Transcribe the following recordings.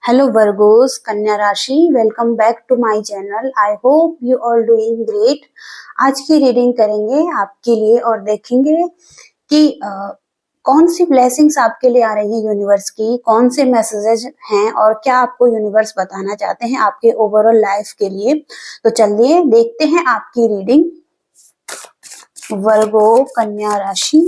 Hello Virgos, Kanya राशि, welcome back to my channel. I hope you all doing great. आज की reading करेंगे आपके लिए और देखेंगे कि कौन सी ब्लेसिंग्स आपके लिए आ रही है यूनिवर्स की, कौन से मैसेजेस हैं और क्या आपको यूनिवर्स बताना चाहते हैं आपके ओवरऑल लाइफ के लिए। तो चलिए देखते हैं आपकी रीडिंग। वर्गो कन्या राशि,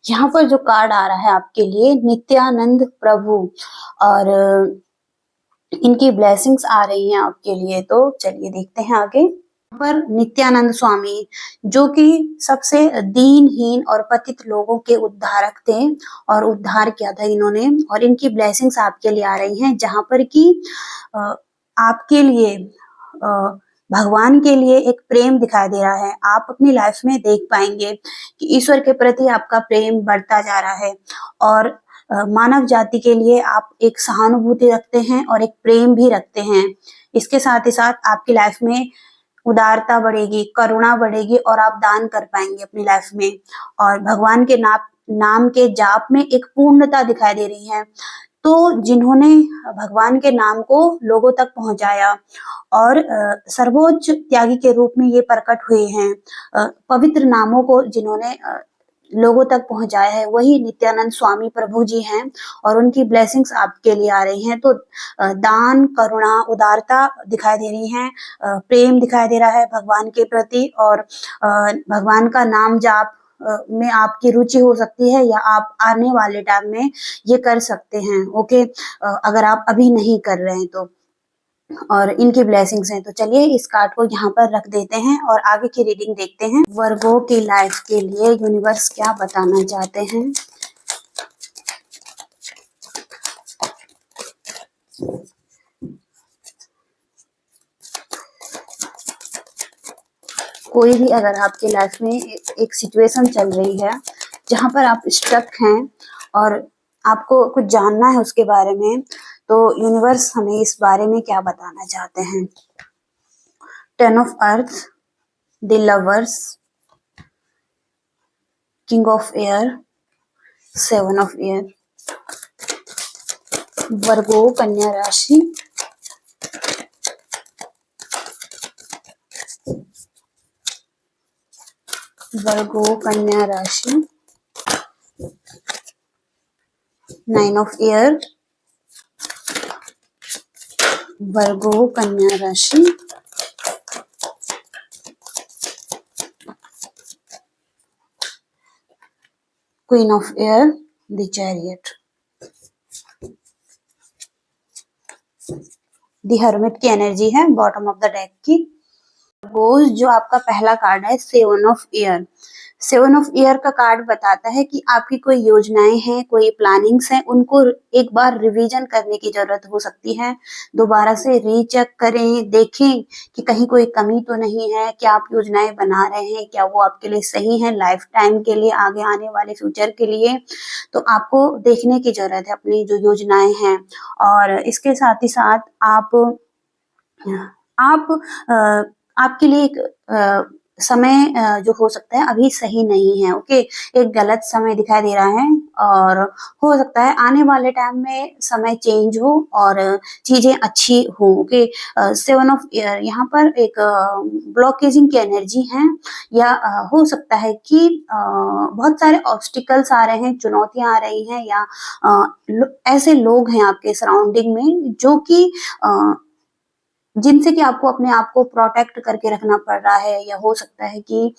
यहाँ पर जो कार्ड आ रहा है आपके लिए नित्यानंद प्रभु और इनकी ब्लेसिंग्स आ रही हैं आपके लिए। तो चलिए देखते हैं आगे। पर नित्यानंद स्वामी जो कि सबसे दीनहीन और पतित लोगों के उद्धारक थे और उद्धार किया था इन्होंने, और इनकी ब्लेसिंग्स आपके लिए आ रही हैं जहां पर कि आपके लिए भगवान के लिए एक प्रेम दिखाई दे रहा है। आप अपनी लाइफ में देख पाएंगे कि ईश्वर के प्रति आपका प्रेम बढ़ता जा रहा है और मानव जाति के लिए आप एक सहानुभूति रखते हैं और एक प्रेम भी रखते हैं। इसके साथ ही साथ आपकी लाइफ में उदारता बढ़ेगी, करुणा बढ़ेगी और आप दान कर पाएंगे अपनी लाइफ में। और भगवान के नाम के जाप में एक पूर्णता दिखाई दे रही है। तो जिन्होंने भगवान के नाम को लोगों तक पहुंचाया और सर्वोच्च त्यागी के रूप में ये प्रकट हुए हैं, पवित्र नामों को जिन्होंने लोगों तक पहुंचाया है, वही नित्यानंद स्वामी प्रभु जी हैं और उनकी ब्लेसिंग्स आपके लिए आ रही हैं। तो दान, करुणा, उदारता दिखाई दे रही है, प्रेम दिखाई दे रहा है भगवान के प्रति और भगवान का नाम जाप में आपकी रुचि हो सकती है या आप आने वाले टाइम में ये कर सकते हैं। ओके, अगर आप अभी नहीं कर रहे हैं तो, और इनकी ब्लेसिंग्स हैं। तो चलिए इस कार्ड को यहाँ पर रख देते हैं और आगे की रीडिंग देखते हैं। वर्गों की लाइफ के लिए यूनिवर्स क्या बताना चाहते हैं। कोई भी अगर आपकी लाइफ में एक सिचुएशन चल रही है जहां पर आप स्ट्रक हैं और आपको कुछ जानना है उसके बारे में, तो यूनिवर्स हमें इस बारे में क्या बताना चाहते हैं। 10 of earth, the lovers, king of air, 7 of air. Virgo कन्या राशि, वर्गो कन्या राशि, 9 ऑफ एयर। वर्गो कन्या राशि, queen of air, the chariot. The hermit की एनर्जी है बॉटम ऑफ द डेक की। गोज जो आपका पहला कार्ड है 7 ऑफ एयर। 7 ऑफ एयर का कार्ड बताता है कि आपकी कोई योजनाएं हैं, कोई प्लानिंग्स हैं, उनको एक बार रिवीजन करने की जरूरत हो सकती है। दोबारा से रीचेक करें, देखें कि कहीं कोई कमी तो नहीं है, क्या आप योजनाएं बना रहे हैं, क्या वो आपके लिए सही है लाइफ टाइम के लिए, आगे आने वाले फ्यूचर के लिए। तो आपको देखने की जरूरत है अपनी जो योजनाएं हैं। और इसके साथ ही साथ आप आपके लिए एक समय जो हो सकता है अभी सही नहीं है। ओके, एक गलत समय दिखाई दे रहा है और हो सकता है आने वाले टाइम में समय चेंज हो और चीजें अच्छी हो। ओके, 7 ऑफ एयर यहाँ पर एक ब्लॉकेजिंग की एनर्जी है या हो सकता है कि बहुत सारे ऑब्स्टिकल्स आ रहे हैं, चुनौतियां आ रही हैं या ऐसे लोग हैं आपके सराउंडिंग में जो कि जिनसे कि आपको अपने आप को प्रोटेक्ट करके रखना पड़ रहा है, या हो सकता है कि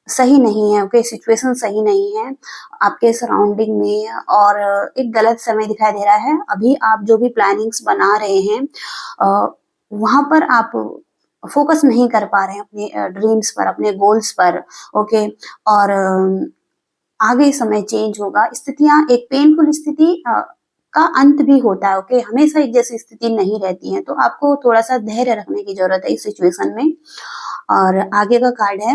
सही नहीं है। ओके, सिचुएशन सही नहीं है आपके सराउंडिंग में और एक गलत समय दिखाई दे रहा है। अभी आप जो भी प्लानिंग्स बना रहे हैं वहां पर आप फोकस नहीं कर पा रहे हैं अपने ड्रीम्स पर, अपने गोल्स पर। ओके, और आगे समय चेंज होगा। स्थितियां, एक पेनफुल स्थिति का अंत भी होता है। ओके, हमेशा एक जैसी स्थिति नहीं रहती है, तो आपको थोड़ा सा धैर्य रखने की जरूरत है इस सिचुएशन में। और आगे का कार्ड है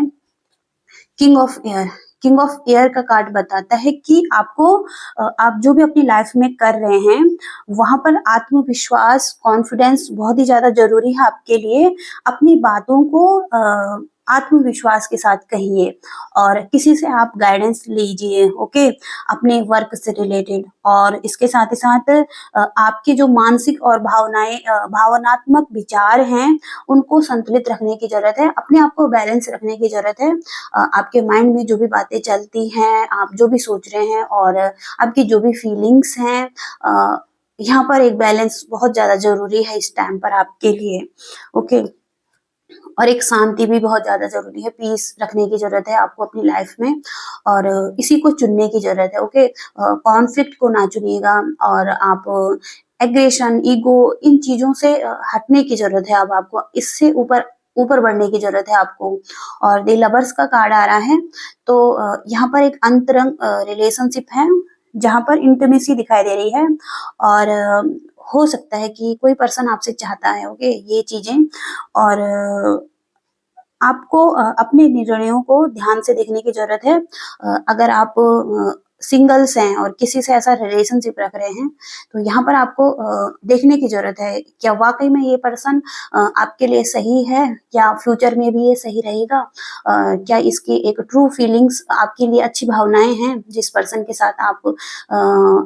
king of air. King of air का कार्ड बताता है कि आपको आप जो भी अपनी लाइफ में कर रहे हैं वहां पर आत्मविश्वास, कॉन्फिडेंस बहुत ही ज्यादा जरूरी है आपके लिए। अपनी बातों को आत्मविश्वास के साथ कहिए और किसी से आप गाइडेंस लीजिए, ओके, अपने वर्क से रिलेटेड। और इसके साथ ही साथ आपके जो मानसिक और भावनात्मक विचार हैं उनको संतुलित रखने की जरूरत है, अपने आप को बैलेंस रखने की जरूरत है। आपके माइंड में जो भी बातें चलती हैं, आप जो भी सोच रहे हैं और आपकी जो भी फीलिंग्स हैं, यहाँ पर एक बैलेंस बहुत ज्यादा जरूरी है इस टाइम पर आपके लिए, ओके। और एक शांति भी बहुत ज्यादा जरूरी है, पीस रखने की जरूरत है आपको अपनी लाइफ में और इसी को चुनने की जरूरत है, ओके। कॉन्फ्लिक्ट को ना चुनिएगा और आप एग्रेशन, ईगो, इन चीजों से हटने की जरूरत है। अब आपको इससे ऊपर ऊपर बढ़ने की जरूरत है आपको। और द लवर्स का कार्ड आ रहा है, तो यहाँ पर एक अंतरंग रिलेशनशिप है जहां पर इंटीमेसी दिखाई दे रही है और हो सकता है कि कोई पर्सन आपसे चाहता है, ओके, ये चीजें। और आपको अपने निर्णयों को ध्यान से देखने की जरूरत है। अगर आप सिंगल्स हैं और किसी से ऐसा रिलेशनशिप रख रहे हैं तो यहाँ पर आपको देखने की जरूरत है क्या वाकई में ये पर्सन आपके लिए सही है, क्या फ्यूचर में भी ये सही रहेगा, क्या इसकी एक ट्रू फीलिंग्स, आपके लिए अच्छी भावनाएं हैं जिस पर्सन के साथ आप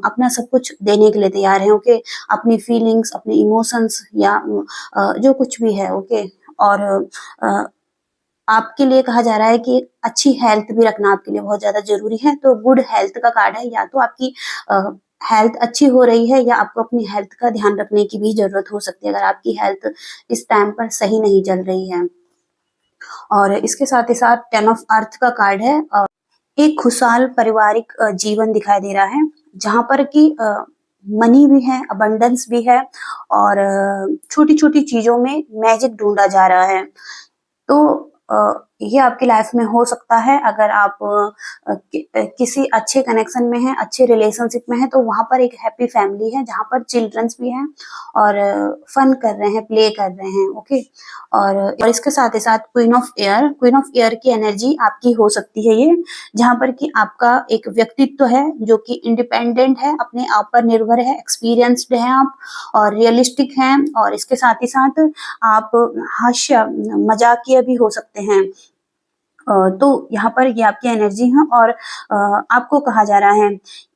अपना सब कुछ देने के लिए तैयार हैं, ओके। अपनी फीलिंग्स, अपने इमोशंस या जो कुछ भी है, ओके। और आपके लिए कहा जा रहा है कि अच्छी हेल्थ भी रखना आपके लिए बहुत ज्यादा जरूरी है। तो गुड हेल्थ का कार्ड है, या तो आपकी हेल्थ अच्छी हो रही है या आपको अपनी हेल्थ का ध्यान रखने की भी जरूरत हो सकती है अगर आपकी हेल्थ इस टाइम पर सही नहीं चल रही है। और इसके साथ ही साथ 10 ऑफ अर्थ का कार्ड है। एक खुशहाल पारिवारिक जीवन दिखाई दे रहा है जहां पर कि मनी भी है, अबंडेंस भी है और छोटी छोटी चीजों में मैजिक ढूंढा जा रहा है। तो ये आपकी लाइफ में हो सकता है अगर आप किसी अच्छे कनेक्शन में हैं, अच्छे रिलेशनशिप में हैं, तो वहां पर एक हैप्पी फैमिली है जहां पर चिल्ड्रंस भी हैं और फन कर रहे हैं, प्ले कर रहे हैं, ओके। और इसके साथ ही साथ queen of air, queen of air की एनर्जी आपकी हो सकती है ये, जहां पर कि आपका एक व्यक्तित्व है जो कि इंडिपेंडेंट है, अपने आप पर निर्भर है, एक्सपीरियंस्ड है आप और रियलिस्टिक हैं। और इसके साथ ही साथ आप हास्य, मजाकिया भी हो सकते हैं। तो यहाँ पर ये आपकी एनर्जी है और आपको कहा जा रहा है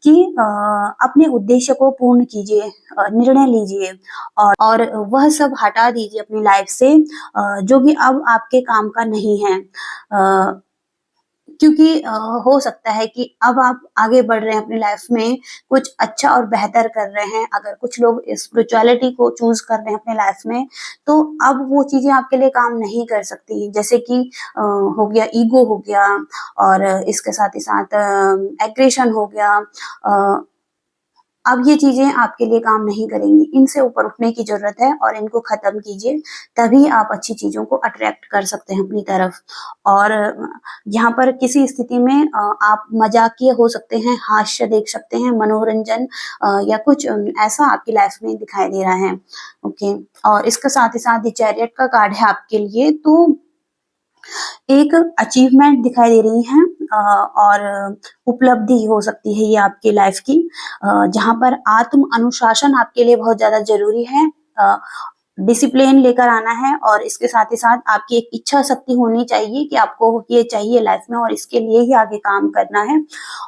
कि अपने उद्देश्य को पूर्ण कीजिए, निर्णय लीजिए और वह सब हटा दीजिए अपनी लाइफ से जो कि अब आपके काम का नहीं है। क्योंकि हो सकता है कि अब आप आगे बढ़ रहे हैं अपनी लाइफ में, कुछ अच्छा और बेहतर कर रहे हैं। अगर कुछ लोग स्पिरिचुअलिटी को चूज कर रहे हैं अपने लाइफ में, तो अब वो चीजें आपके लिए काम नहीं कर सकती, जैसे कि हो गया ईगो हो गया और इसके साथ ही साथ एग्रेशन हो गया। अब ये चीजें आपके लिए काम नहीं करेंगी, इनसे ऊपर उठने की जरूरत है और इनको खत्म कीजिए, तभी आप अच्छी चीजों को अट्रैक्ट कर सकते हैं अपनी तरफ। और यहाँ पर किसी स्थिति में आप मजाकिया हो सकते हैं, हास्य देख सकते हैं, मनोरंजन या कुछ ऐसा आपकी लाइफ में दिखाई दे रहा है, ओके। और इसके साथ ही साथ चैरियट का कार्ड है आपके लिए, तो एक अचीवमेंट दिखाई दे रही है और उपलब्धि हो सकती है ये आपकी लाइफ की, जहां पर आत्म अनुशासन आपके लिए बहुत ज्यादा जरूरी है। डिसिप्लिन लेकर आना है और इसके साथ ही साथ आपकी एक इच्छा शक्ति होनी चाहिए कि आपको ये चाहिए लाइफ में और इसके लिए ही आगे काम करना है।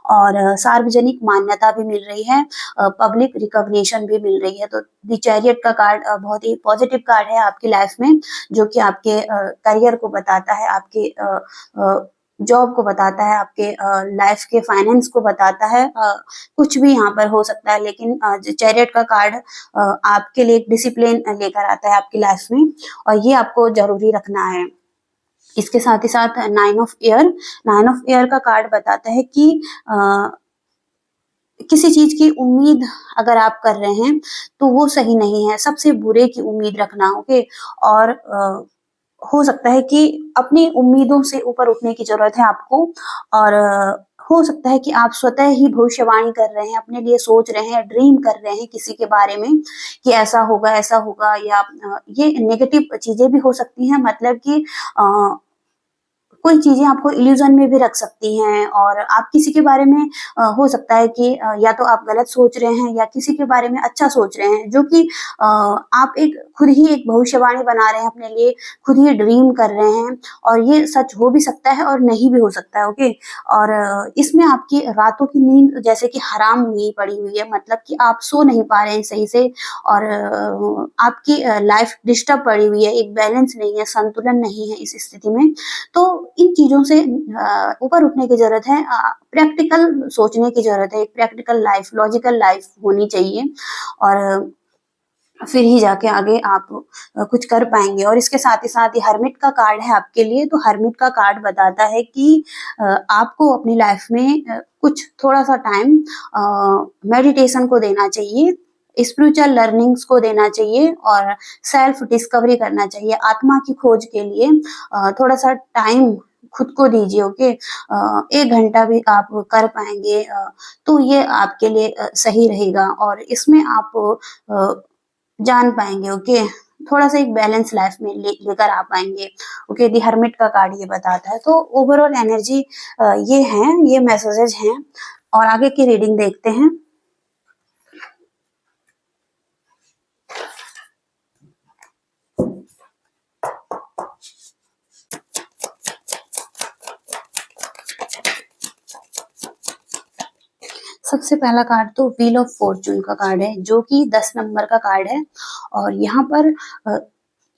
और सार्वजनिक मान्यता भी मिल रही है, पब्लिक रिकॉग्निशन भी मिल रही है। तो द चैरियट का कार्ड बहुत ही पॉजिटिव कार्ड है आपकी लाइफ में, जो कि आपके करियर को बताता है, आपके जॉब को बताता है, आपके लाइफ के फाइनेंस को बताता है। कुछ भी यहाँ पर हो सकता है, लेकिन चैरियट का कार्ड आपके लिए एक डिसिप्लिन लेकर आता है आपकी लाइफ में और ये आपको जरूरी रखना है। इसके साथ ही साथ 9 ऑफ एयर, 9 ऑफ एयर का कार्ड बताता है कि किसी चीज की उम्मीद अगर आप कर रहे हैं तो वो सही नहीं है, सबसे बुरे की उम्मीद रखना, ओके। और हो सकता है कि अपनी उम्मीदों से ऊपर उठने की जरूरत है आपको और हो सकता है कि आप स्वतः ही भविष्यवाणी कर रहे हैं, अपने लिए सोच रहे हैं, ड्रीम कर रहे हैं किसी के बारे में कि ऐसा होगा, या ये नेगेटिव चीजें भी हो सकती हैं, मतलब कि कोई चीजें आपको इल्यूजन में भी रख सकती हैं और आप किसी के बारे में हो सकता है कि या तो आप गलत सोच रहे हैं या किसी के बारे में अच्छा सोच रहे हैं, जो कि आप एक खुद ही एक भविष्यवाणी बना रहे हैं अपने लिए, खुद ही ड्रीम कर रहे हैं और ये सच हो भी सकता है और नहीं भी हो सकता है। ओके, और इसमें आपकी रातों की नींद जैसे कि हराम हुई पड़ी हुई है, मतलब कि आप सो नहीं पा रहे हैं सही से और आपकी लाइफ डिस्टर्ब पड़ी हुई है, एक बैलेंस नहीं है, संतुलन नहीं है इस स्थिति में। तो इन चीज़ों से ऊपर उठने की ज़रूरत है, प्रैक्टिकल सोचने की ज़रूरत है, एक प्रैक्टिकल लाइफ, लॉजिकल लाइफ होनी चाहिए और फिर ही जाके आगे आप कुछ कर पाएँगे। और इसके साथ ही साथ ये हर्मिट का कार्ड है आपके लिए, तो हर्मिट का कार्ड बताता है कि आपको अपनी लाइफ में कुछ थोड़ा-सा टाइम मेडिटेशन को देना चाहिए, स्पिरिचुअल लर्निंग्स को देना चाहिए और सेल्फ डिस्कवरी करना चाहिए। आत्मा की खोज के लिए थोड़ा-सा टाइम खुद को दीजिए। ओके, 1 घंटा भी आप कर पाएँगे तो ये आपके लिए सही रहेगा और इसमें आप अ, जान पाएँगे। ओके, थोड़ा-सा एक बैलेंस लाइफ में लेकर आ पाएँगे। ओके, द हर्मिट का कार्ड ये बताता है। तो ओवरऑल एनर्जी ये हैं, ये मैसेजेस हैं और आगे की रीडिंग देखते हैं। सबसे पहला कार्ड तो व्हील ऑफ फॉर्च्यून का कार्ड है, जो कि 10 नंबर का कार्ड है और यहाँ पर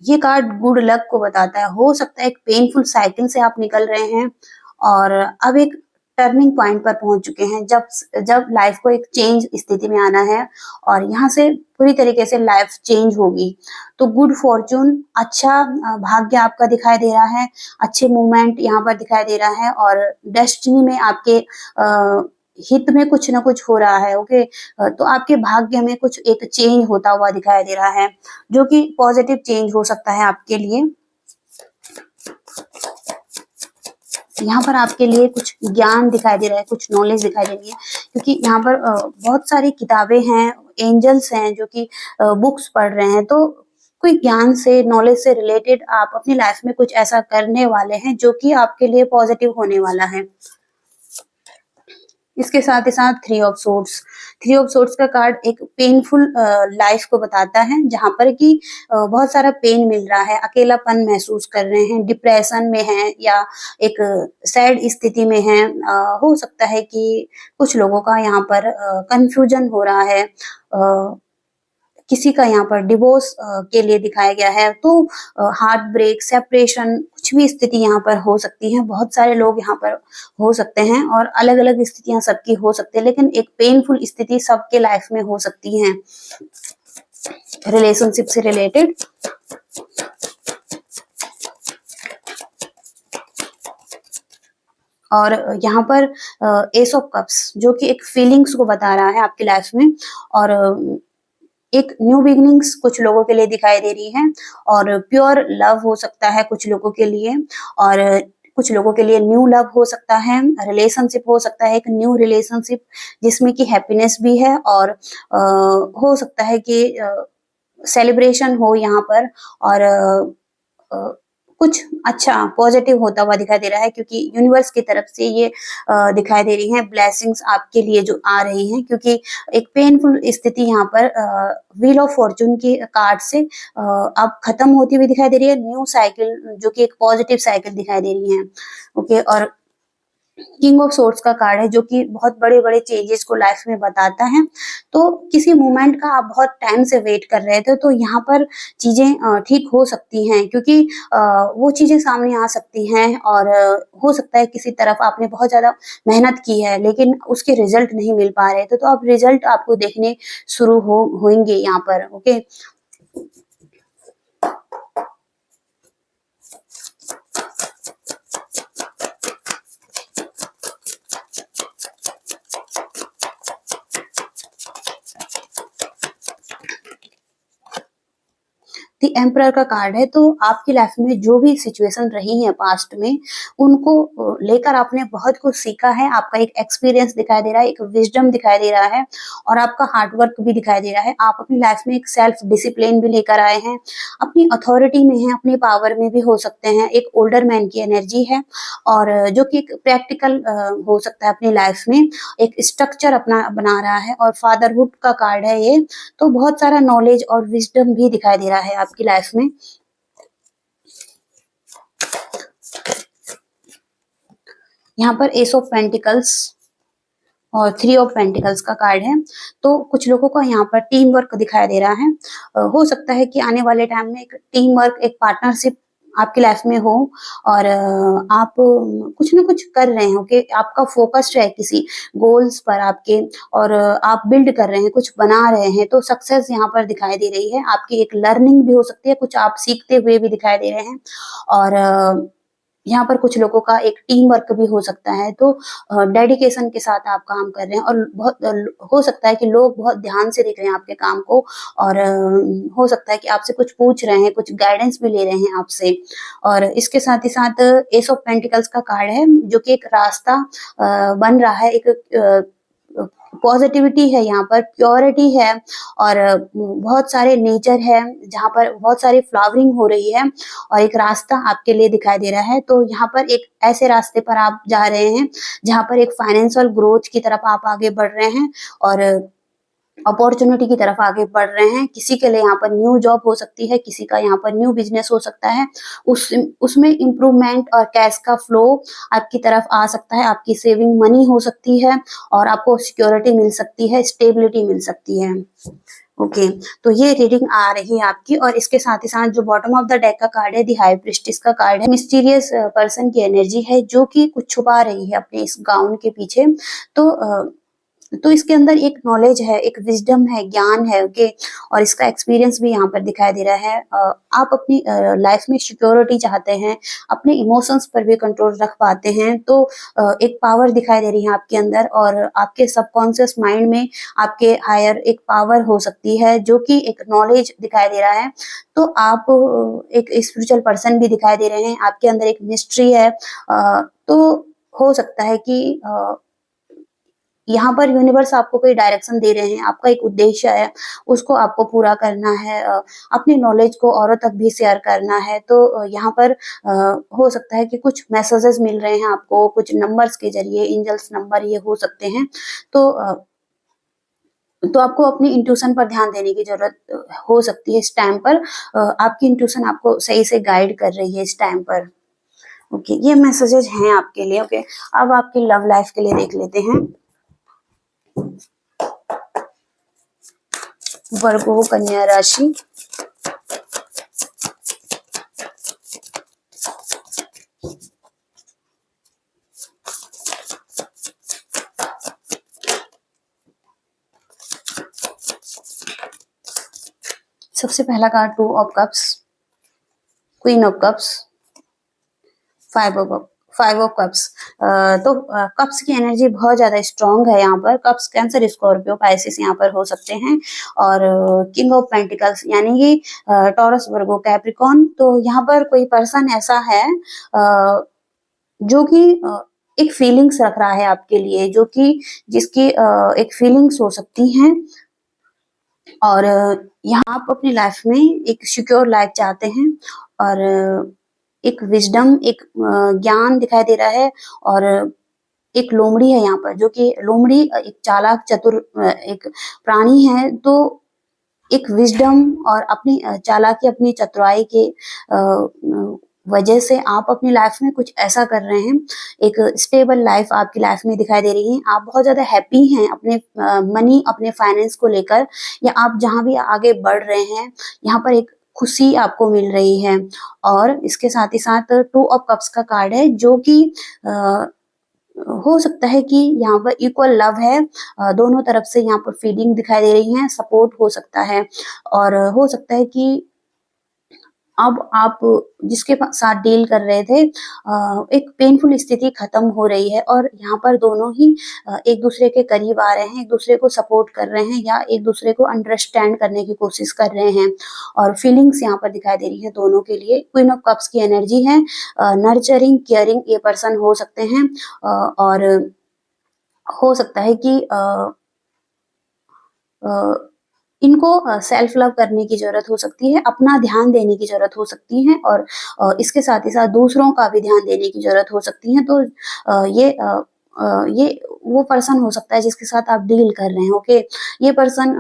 ये कार्ड गुड लक को बताता है। हो सकता है एक पेनफुल साइकिल से आप निकल रहे हैं और अब एक टर्निंग पॉइंट पर पहुंच चुके हैं, जब जब लाइफ को एक चेंज स्थिति में आना है और यहाँ से पूरी तरीके से लाइफ चेंज होगी। तो गुड फॉर्च्यून, अच्छा भाग्य आपका दिखाई दे रहा है, अच्छे मूवमेंट यहाँ पर दिखाई दे रहा है और डेस्टिनी में आपके हित में कुछ ना कुछ हो रहा है। ओके, तो आपके भाग्य में कुछ एक चेंज होता हुआ दिखाई दे रहा है, जो कि पॉजिटिव चेंज हो सकता है आपके लिए। यहाँ पर आपके लिए कुछ ज्ञान दिखाई दे रहा है, कुछ नॉलेज दिखाई दे रही है, क्योंकि यहाँ पर बहुत सारी किताबें हैं, एंजल्स हैं जो कि बुक्स पढ़ रहे हैं, तो कोई ज्ञान से, नॉलेज से रिलेटेड आप अपनी लाइफ में कुछ ऐसा करने वाले हैं जो कि आपके लिए पॉजिटिव होने वाला है। इसके साथ ही साथ थ्री ऑफ सोर्ड्स का कार्ड एक पेनफुल लाइफ को बताता है, जहाँ पर कि बहुत सारा पेन मिल रहा है, अकेलापन महसूस कर रहे हैं, डिप्रेशन में हैं या एक सैड स्थिति में हैं। हो सकता है कि कुछ लोगों का यहाँ पर कंफ्यूजन हो रहा है, किसी का यहाँ पर डिवोर्स के लिए दिखाया गया है, तो हार्ट ब्रेक, सेपरेशन, कुछ भी स्थिति यहाँ पर हो सकती है। बहुत सारे लोग यहाँ पर हो सकते हैं और अलग-अलग स्थितियाँ सबकी हो सकती है, लेकिन एक पेनफुल स्थिति सबके लाइफ में हो सकती है रिलेशनशिप से रिलेटेड। और यहाँ पर एस ऑफ कप्स, जो कि एक फीलिंग्स को बता रहा है आपकी लाइफ में और एक न्यू बिगिनिंग्स कुछ लोगों के लिए दिखाई दे रही है और प्योर लव हो सकता है कुछ लोगों के लिए और कुछ लोगों के लिए न्यू लव हो सकता है, रिलेशनशिप हो सकता है, एक न्यू रिलेशनशिप जिसमें कि हैप्पीनेस भी है और हो सकता है कि सेलिब्रेशन हो यहाँ पर और अ, कुछ अच्छा पॉजिटिव होता हुआ दिखाई दे रहा है, क्योंकि यूनिवर्स की तरफ से ये दिखाई दे रही है ब्लेसिंग्स आपके लिए जो आ रही हैं, क्योंकि एक पेनफुल स्थिति यहाँ पर व्हील ऑफ फॉर्चून के कार्ड से अब खत्म होती हुई दिखाई दे रही है, न्यू साइकिल जो कि एक पॉजिटिव साइकिल दिखाई दे रही है। ओके, और किंग ऑफ सोर्ड्स का कार्ड है जो कि बहुत बड़े-बड़े चेंजेस को लाइफ में बताता है। तो किसी मोमेंट का आप बहुत टाइम से वेट कर रहे थे, तो यहाँ पर चीज़ें ठीक हो सकती हैं, क्योंकि वो चीज़ें सामने आ सकती हैं और हो सकता है किसी तरफ आपने बहुत ज़्यादा मेहनत की है, लेकिन उसके रिजल्ट नहीं मिल पा रहे थे, तो अब रिजल्ट आपको देखने शुरू होंगे यहाँ पर। ओके, द एम्परर का कार्ड है, तो आपकी लाइफ में जो भी सिचुएशन रही है पास्ट में, उनको लेकर आपने बहुत कुछ सीखा है। आपका एक एक्सपीरियंस दिखाई दे रहा है, एक विजडम दिखाई दे रहा है और आपका हार्डवर्क भी दिखाई दे रहा है। आप अपनी लाइफ में एक सेल्फ डिसिप्लिन भी लेकर आए हैं, अपनी अथॉरिटी में है, अपनी पावर में भी हो सकते हैं। एक ओल्डर मैन की एनर्जी है और जो कि एक प्रैक्टिकल हो सकता है अपनी लाइफ में, एक स्ट्रक्चर अपना बना रहा है और फादरहुड का कार्ड है ये, तो बहुत सारा नॉलेज और विजडम भी दिखाई दे रहा है आपकी लाइफ में। यहाँ पर एस ऑफ पेंटिकल्स और 3 ऑफ पेंटिकल्स का कार्ड है, तो कुछ लोगों का यहाँ पर टीम वर्क दिखाई दे रहा है। हो सकता है कि आने वाले टाइम में एक टीम वर्क, एक पार्टनरशिप आपकी लाइफ में हो और आप कुछ ना कुछ कर रहे हो कि आपका फोकस्ड है किसी गोल्स पर आपके और आप बिल्ड कर रहे हैं, कुछ बना रहे हैं, तो सक्सेस यहाँ पर दिखाई दे रही है। आपकी एक लर्निंग भी हो सकती है, कुछ आप सीखते हुए भी दिखाई दे रहे हैं और यहाँ पर कुछ लोगों का एक टीम वर्क भी हो सकता है, तो डेडिकेशन के साथ आप काम कर रहे हैं और बहुत हो सकता है कि लोग बहुत ध्यान से देख रहे हैं आपके काम को और हो सकता है कि आपसे कुछ पूछ रहे हैं, कुछ गाइडेंस भी ले रहे हैं आपसे। और इसके साथ ही साथ एस ऑफ पेंटिकल्स का कार्ड है, जो कि एक रास्ता बन रहा है, एक पॉजिटिविटी है, यहाँ पर प्योरिटी है और बहुत सारे नेचर है जहाँ पर बहुत सारी फ्लावरिंग हो रही है और एक रास्ता आपके लिए दिखाई दे रहा है। तो यहाँ पर एक ऐसे रास्ते पर आप जा रहे हैं जहाँ पर एक फाइनेंशियल ग्रोथ की तरफ आप आगे बढ़ रहे हैं और अपॉर्चुनिटी की तरफ आगे बढ़ रहे हैं। किसी के लिए यहाँ पर न्यू जॉब हो सकती है, किसी का यहाँ पर न्यू बिजनेस हो सकता है, उसमें इम्प्रूवमेंट और कैश का फ्लो आपकी तरफ आ सकता है, आपकी सेविंग मनी हो सकती है और आपको सिक्योरिटी मिल सकती है, स्टेबिलिटी मिल सकती है। ओके, तो ये रीडिंग आ रही है आपकी और इसके साथ ही साथ जो बॉटम ऑफ द डेक का कार्ड है, दी हाई प्रीस्टेस का कार्ड है, मिस्टीरियस पर्सन की एनर्जी है जो कि कुछ छुपा रही है अपने इस गाउन के पीछे। तो इसके अंदर एक नॉलेज है, एक विजडम है, ज्ञान है, ओके, और इसका एक्सपीरियंस भी यहाँ पर दिखाई दे रहा है। आप अपनी लाइफ में सिक्योरिटी चाहते हैं, अपने इमोशंस पर भी कंट्रोल रख पाते हैं, तो एक पावर दिखाई दे रही है आपके अंदर और आपके सबकॉन्शियस माइंड में आपके हायर एक पावर हो सकती है जो कि एक नॉलेज दिखाई दे रहा है। तो आप एक स्पिरिचुअल पर्सन भी दिखाई दे रहे हैं, आपके अंदर एक मिस्ट्री है। तो हो सकता है कि यहाँ पर यूनिवर्स आपको कोई डायरेक्शन दे रहे हैं, आपका एक उद्देश्य है, उसको आपको पूरा करना है, अपनी नॉलेज को औरों तक भी शेयर करना है। तो यहाँ पर हो सकता है कि कुछ मैसेजेस मिल रहे हैं आपको, कुछ नंबर्स के जरिए, एंजल्स नंबर ये हो सकते हैं। तो आपको अपनी इंट्यूशन पर ध्यान देने की जरूरत हो सकती है इस टाइम पर। आपकी इंट्यूशन आपको सही से गाइड कर रही है इस टाइम पर। ओके, ये मैसेजेस हैं आपके लिए। ओके, अब आपकी लव लाइफ के लिए देख लेते हैं। वर्गो कन्या राशि, सबसे पहला card 2 of cups, queen of cups, 5 of cups. तो कप्स की एनर्जी बहुत ज्यादा स्ट्रांग है यहाँ पर। कप्स कैंसर, स्कॉर्पियो, पाइसिस यहाँ पर हो सकते हैं और किंग ऑफ पेंटिकल्स यानी कि टॉरस, वर्गो, कैप्रिकॉर्न। तो यहाँ पर कोई पर्सन ऐसा है जो कि एक फीलिंग्स रख रहा है आपके लिए, जो कि जिसकी एक फीलिंग्स हो सकती हैं और यहाँ आप अपनी लाइफ में एक सिक्योर लाइफ चाहते हैं और एक विजडम, एक ज्ञान दिखाई दे रहा है और एक लोमड़ी है यहाँ पर, जो कि लोमड़ी एक चालाक चतुर एक प्राणी है। तो एक विजडम और अपनी चालाकी, अपनी चतुराई के वजह से आप अपनी लाइफ में कुछ ऐसा कर रहे हैं, एक स्टेबल लाइफ आपकी लाइफ में दिखाई दे रही है। आप बहुत ज्यादा हैप्पी हैं अपने मनी, अपने फाइनेंस को लेकर, या आप जहां भी आगे बढ़ रहे हैं यहाँ पर एक खुशी आपको मिल रही है। और इसके साथ ही साथ 2 ऑफ कप्स का कार्ड है, जो कि हो सकता है कि यहाँ पर इक्वल लव है, दोनों तरफ से यहाँ पर फीलिंग दिखाई दे रही है, सपोर्ट हो सकता है और हो सकता है कि अब आप जिसके साथ डील कर रहे थे एक पेनफुल स्थिति खत्म हो रही है और यहाँ पर दोनों ही एक दूसरे के करीब आ रहे हैं, एक दूसरे को सपोर्ट कर रहे हैं या एक दूसरे को अंडरस्टैंड करने की कोशिश कर रहे हैं और फीलिंग्स यहाँ पर दिखाई दे रही है दोनों के लिए। क्वीन ऑफ कप्स की एनर्जी है, नर्चरिंग केयरिंग ये पर्सन हो सकते हैं और हो सकता है कि इनको सेल्फ लव करने की ज़रूरत हो सकती है, अपना ध्यान देने की ज़रूरत हो सकती है और इसके साथ ही साथ दूसरों का भी ध्यान देने की ज़रूरत हो सकती है। तो ये वो पर्सन हो सकता है जिसके साथ आप डील कर रहे हैं, ओके? ये पर्सन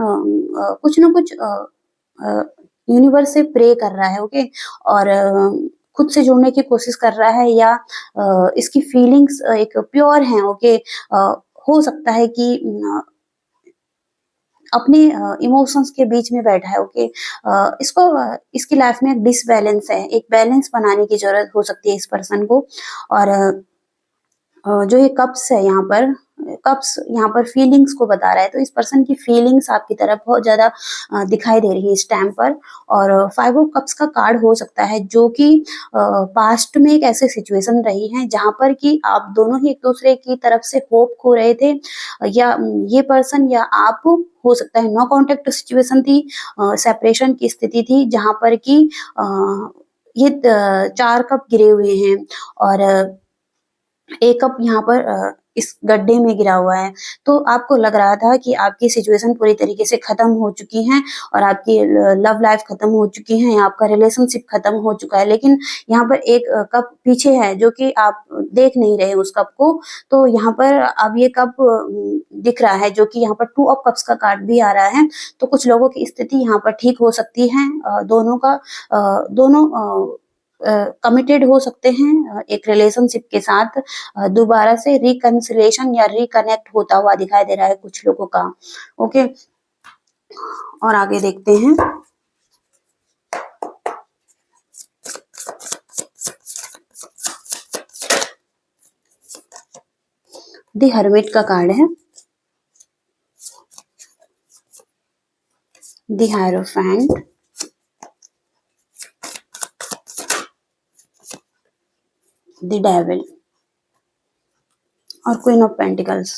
कुछ ना कुछ यूनिवर्स से प्रे कर रहा है, ओके? और खुद से जुड़ने की कोशिश कर रहा है या इसकी फीलिंग्स एक प्योर हैं, ओके? हो सकता है कि अपने इमोशंस के बीच में बैठा है, ओके? इसको इसकी लाइफ में एक डिसबैलेंस है, एक बैलेंस बनाने की ज़रूरत हो सकती है इस पर्सन को और जो ये कप्स है यहाँ पर, कप्स यहाँ पर फीलिंग्स को बता रहा है, तो इस पर्सन की फीलिंग्स आपकी तरफ बहुत ज़्यादा दिखाई दे रही है इस टाइम पर और 5 ऑफ कप्स का कार्ड हो सकता है जो कि पास्ट में एक ऐसी सिचुएशन रही है जहाँ पर कि आप दोनों ही एक-दूसरे की तरफ से होप खो रहे थे या ये पर्सन या आप हो सकता है नो कॉन्टैक्ट सिचुएशन थी, सेपरेशन की स्थिति थी जहाँ पर कि ये 4 कप गिरे हुए हैं और एक कप यहाँ पर इस गड्ढे में गिरा हुआ है। तो आपको लग रहा था कि आपकी सिचुएशन पूरी तरीके से खत्म हो चुकी है और आपकी लव लाइफ खत्म हो चुकी है या आपका रिलेशनशिप खत्म हो चुका है। लेकिन यहाँ पर एक कप पीछे है जो कि आप देख नहीं रहे उस कप को। तो यहाँ पर अब ये कप दिख रहा है जो कि यहाँ पर 2 ऑफ कप्स का कार्ड भी आ रहा है। तो कुछ लोगों की स्थिति यहाँ पर ठीक हो सकती है। दोनों कमिटेड हो सकते हैं एक रिलेशनशिप के साथ। दोबारा से रिकंसिलिएशन या रिकनेक्ट होता हुआ दिखाई दे रहा है कुछ लोगों का, ओके? और आगे देखते हैं। द हर्मिट का कार्ड है, द हायरोफेंट, द डेविल और क्वीन ऑफ पेंटिकल्स।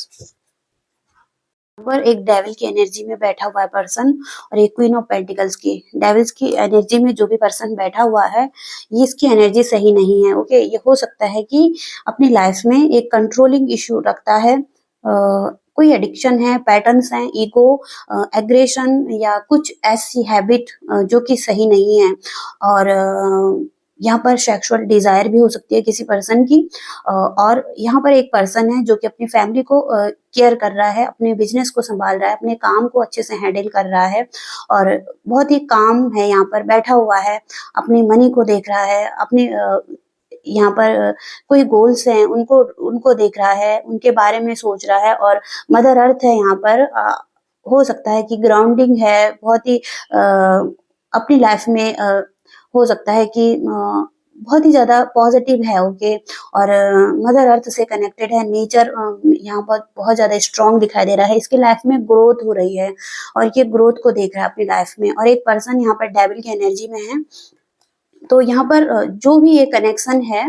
पर एक डेविल की एनर्जी में बैठा हुआ है पर्सन और एक क्वीन ऑफ पेंटिकल्स की। डेविल्स की एनर्जी में जो भी पर्सन बैठा हुआ है ये इसकी एनर्जी सही नहीं है, ओके? ये हो सकता है कि अपनी लाइफ में एक कंट्रोलिंग इशू रखता है, कोई एडिक्शन है, पैटर्न्स हैं, ईगो, एग्रेशन या कुछ ऐसी हैबिट जो कि सही नहीं है और यहाँ पर सेक्सुअल डिजायर भी हो सकती है किसी पर्सन की और यहाँ पर एक पर्सन है जो कि अपनी फैमिली को केयर कर रहा है, अपने बिजनेस को संभाल रहा है, अपने काम को अच्छे से हैंडल कर रहा है और बहुत ही काम है, यहाँ पर बैठा हुआ है, अपनी मनी को देख रहा है, अपनी यहाँ पर कोई गोल्स हैं उनको उनको देख रहा है, उनके बारे में सोच रहा है और मदर अर्थ है यहाँ पर। हो सकता है कि ग्राउंडिंग है, बहुत ही अपनी लाइफ में हो सकता है कि बहुत ही ज़्यादा पॉजिटिव है, ओके? और मदर अर्थ से कनेक्टेड है, नेचर यहाँ पर बहुत ज़्यादा स्ट्रॉन्ग दिखाई दे रहा है, इसकी लाइफ में ग्रोथ हो रही है और ये ग्रोथ को देख रहा है अपनी लाइफ में और एक पर्सन यहाँ पर डेविल की एनर्जी में है। तो यहाँ पर जो भी ये कनेक्शन है,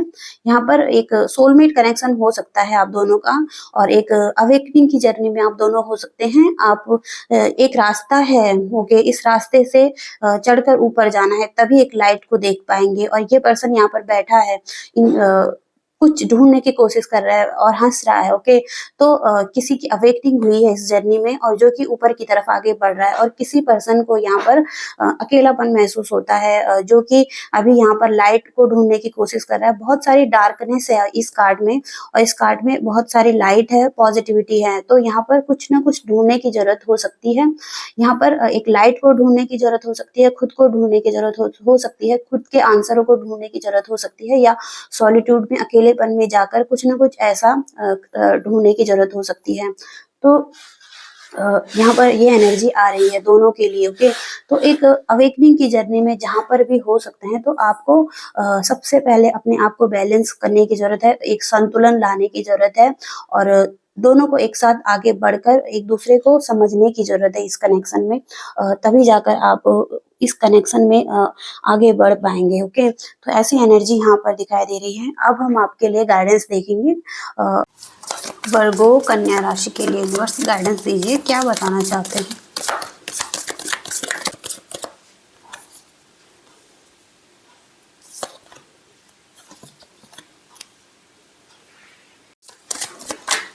यहाँ पर एक सोलमेट कनेक्शन हो सकता है आप दोनों का और एक अवेकनिंग की जर्नी में आप दोनों हो सकते हैं। आप एक रास्ता है, ओके? इस रास्ते से चढ़कर ऊपर जाना है तभी एक लाइट को देख पाएंगे और ये पर्सन यहाँ पर बैठा है कुछ ढूंढने की कोशिश कर रहा है और हंस रहा है, ओके? तो किसी की अवेकनिंग हुई है इस जर्नी में और जो कि ऊपर की तरफ आगे बढ़ रहा है और किसी पर्सन को यहाँ पर अकेलापन महसूस होता है जो कि अभी यहाँ पर लाइट को ढूंढने की कोशिश कर रहा है। बहुत सारी डार्कनेस है इस कार्ड में और इस कार्ड में बहुत सारी लाइट है, पॉजिटिविटी है। तो यहाँ पर कुछ ना कुछ ढूंढने की जरूरत हो सकती है। यहाँ पर एक लाइट को ढूंढने की जरूरत हो सकती है, खुद को ढूंढने की जरूरत हो सकती है, खुद के आंसरों को ढूंढने की जरूरत हो सकती है या सॉलिट्यूड में अकेलेपन में जाकर कुछ ना कुछ ऐसा ढूंढने की जरूरत हो सकती है। तो यहाँ पर ये एनर्जी आ रही है दोनों के लिए, ओके? तो एक अवेकनिंग की जर्नी में जहाँ पर भी हो सकते हैं तो आपको सबसे पहले अपने आप को बैलेंस करने की जरूरत है, एक संतुलन लाने की जरूरत है और दोनों को एक साथ आगे बढ़कर एक दूसरे को समझने की जरूरत है इस कनेक्शन में। तभी जाकर आप इस कनेक्शन में आगे बढ़ पाएंगे। ओके, तो ऐसी एनर्जी यहाँ पर दिखाई दे रही है। अब हम आपके लिए गाइडेंस देखेंगे। वर्गो कन्या राशि के लिए यूनिवर्स गाइडेंस दीजिए, क्या बताना चाहते हैं।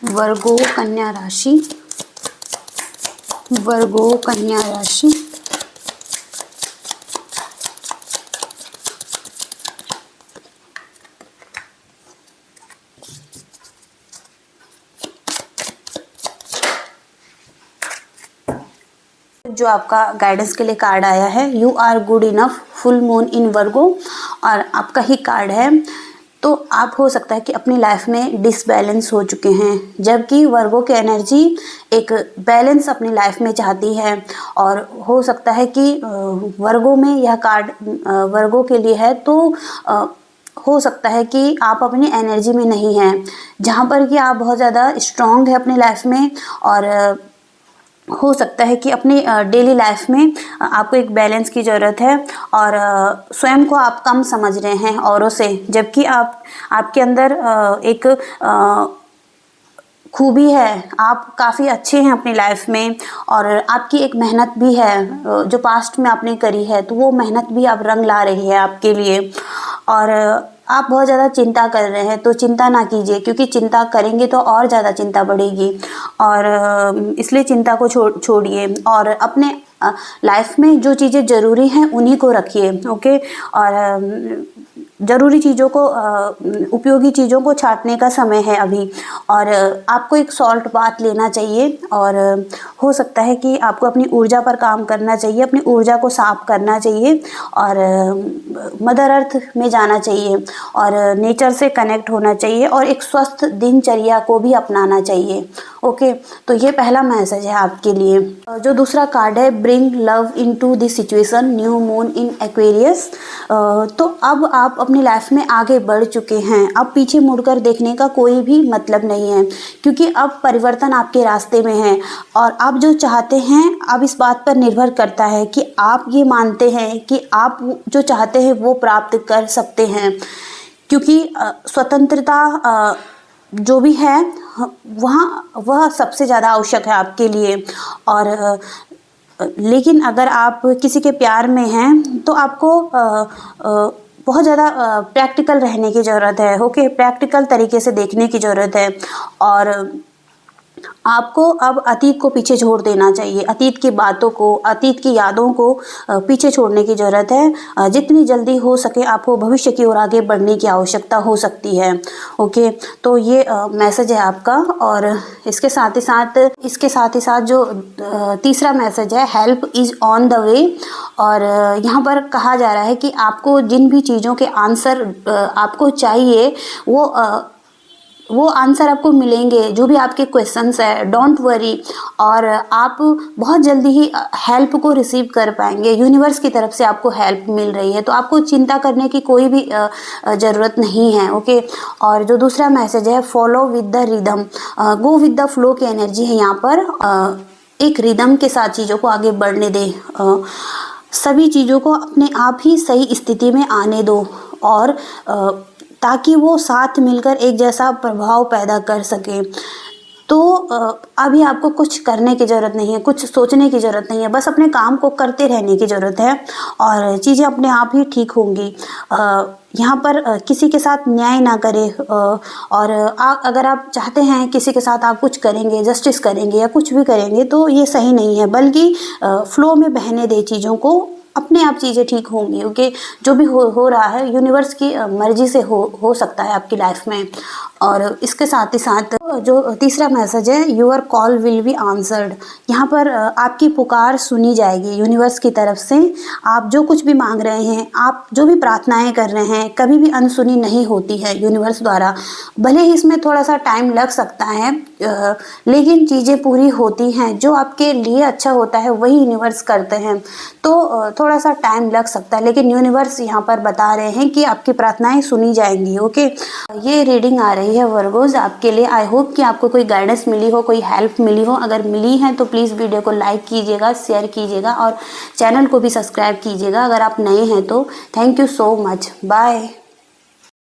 वर्गो कन्या राशि, वर्गो कन्या राशि, जो आपका गाइडेंस के लिए कार्ड आया है, you are good enough, full moon in Virgo, और आपका ही कार्ड है। तो आप हो सकता है कि अपनी लाइफ में डिसबैलेंस हो चुके हैं, जबकि वर्गो की एनर्जी एक बैलेंस अपनी लाइफ में चाहती है। और हो सकता है कि वर्गो में यह कार्ड वर्गो के लिए है, तो हो सकता है कि आप अपनी एनर्जी में नहीं हैं, जहाँ पर कि आप बहुत ज़्यादा स्ट्रॉन्ग है अपनी लाइफ में। और हो सकता है कि अपनी डेली लाइफ में आपको एक बैलेंस की ज़रूरत है, और स्वयं को आप कम समझ रहे हैं औरों से, जबकि आपके अंदर एक खूबी है, आप काफ़ी अच्छे हैं अपनी लाइफ में, और आपकी एक मेहनत भी है जो पास्ट में आपने करी है, तो वो मेहनत भी आप रंग ला रही है आपके लिए। और आप बहुत ज़्यादा चिंता कर रहे हैं, तो चिंता ना कीजिए, क्योंकि चिंता करेंगे तो और ज़्यादा चिंता बढ़ेगी। और इसलिए चिंता को छोड़िए, और अपने लाइफ में जो चीज़ें ज़रूरी हैं उन्हीं को रखिए। ओके, और ज़रूरी चीज़ों को उपयोगी चीज़ों को छाँटने का समय है अभी। और आपको एक सॉल्ट बाथ लेना चाहिए, और हो सकता है कि आपको अपनी ऊर्जा पर काम करना चाहिए, अपनी ऊर्जा को साफ करना चाहिए, और मदर अर्थ में जाना चाहिए, और नेचर से कनेक्ट होना चाहिए, और एक स्वस्थ दिनचर्या को भी अपनाना चाहिए। ओके, तो ये पहला मैसेज है आपके लिए। जो दूसरा कार्ड है, bring love into this situation, new moon in Aquarius. तो अब आप अपनी लाइफ में आगे बढ़ चुके हैं, अब पीछे मुड़कर देखने का कोई भी मतलब नहीं है, क्योंकि अब परिवर्तन आपके रास्ते में है। और आप जो चाहते हैं, अब इस बात पर निर्भर करता है कि आप ये मानते हैं कि आप जो चाहते हैं वो प्राप्त कर सकते हैं, क्योंकि स्वतंत्रता जो भी है वह सबसे ज़्यादा आवश्यक है आपके लिए। और लेकिन अगर आप किसी के प्यार में हैं, तो आपको बहुत ज़्यादा प्रैक्टिकल रहने की ज़रूरत है। ओके, प्रैक्टिकल तरीके से देखने की ज़रूरत है, और आपको अब अतीत को पीछे छोड़ देना चाहिए, अतीत की बातों को, अतीत की यादों को पीछे छोड़ने की ज़रूरत है। जितनी जल्दी हो सके आपको भविष्य की ओर आगे बढ़ने की आवश्यकता हो सकती है। ओके, तो ये मैसेज है आपका। और इसके साथ ही साथ जो तीसरा मैसेज है, help is on the way. और यहाँ पर कहा जा रहा है कि आपको जिन भी चीज़ों के आंसर आपको चाहिए, वो आंसर आपको मिलेंगे, जो भी आपके क्वेश्चंस है, डोंट वरी। और आप बहुत जल्दी ही हेल्प को रिसीव कर पाएंगे, यूनिवर्स की तरफ से आपको हेल्प मिल रही है, तो आपको चिंता करने की कोई भी ज़रूरत नहीं है। ओके, और जो दूसरा मैसेज है, follow with the rhythm, go with the flow की एनर्जी है यहाँ पर। एक रिदम के साथ चीज़ों को आगे बढ़ने दें, सभी चीज़ों को अपने आप ही सही स्थिति में आने दो, और ताकि वो साथ मिलकर एक जैसा प्रभाव पैदा कर सके। तो अभी आपको कुछ करने की ज़रूरत नहीं है, कुछ सोचने की ज़रूरत नहीं है, बस अपने काम को करते रहने की ज़रूरत है, और चीज़ें अपने आप ही ठीक होंगी। यहाँ पर किसी के साथ न्याय ना करें, और अगर आप चाहते हैं किसी के साथ आप कुछ करेंगे, जस्टिस करेंगे या कुछ भी करेंगे, तो ये सही नहीं है, बल्कि फ्लो में बहने दें चीज़ों को, अपने आप चीज़ें ठीक होंगी। ओके, जो भी हो रहा है यूनिवर्स की मर्जी से हो सकता है आपकी लाइफ में। और इसके साथ ही साथ जो तीसरा मैसेज है, your call will be answered. यहाँ पर आपकी पुकार सुनी जाएगी यूनिवर्स की तरफ से। आप जो कुछ भी मांग रहे हैं, आप जो भी प्रार्थनाएं कर रहे हैं, कभी भी अनसुनी नहीं होती है यूनिवर्स द्वारा। भले ही इसमें थोड़ा सा टाइम लग सकता है, लेकिन चीज़ें पूरी होती हैं। जो आपके लिए अच्छा होता है वही यूनिवर्स करते हैं, तो थोड़ा सा टाइम लग सकता है, लेकिन यूनिवर्स यहाँ पर बता रहे हैं कि आपकी प्रार्थनाएं सुनी जाएंगी। ओके, ये रीडिंग आ रही रही है वर्गोस आपके लिए। आई होप कि आपको कोई गाइडेंस मिली हो, कोई हेल्प मिली हो। अगर मिली है तो प्लीज़ वीडियो को लाइक कीजिएगा, शेयर कीजिएगा और चैनल को भी सब्सक्राइब कीजिएगा अगर आप नए हैं तो। Thank you so much, bye.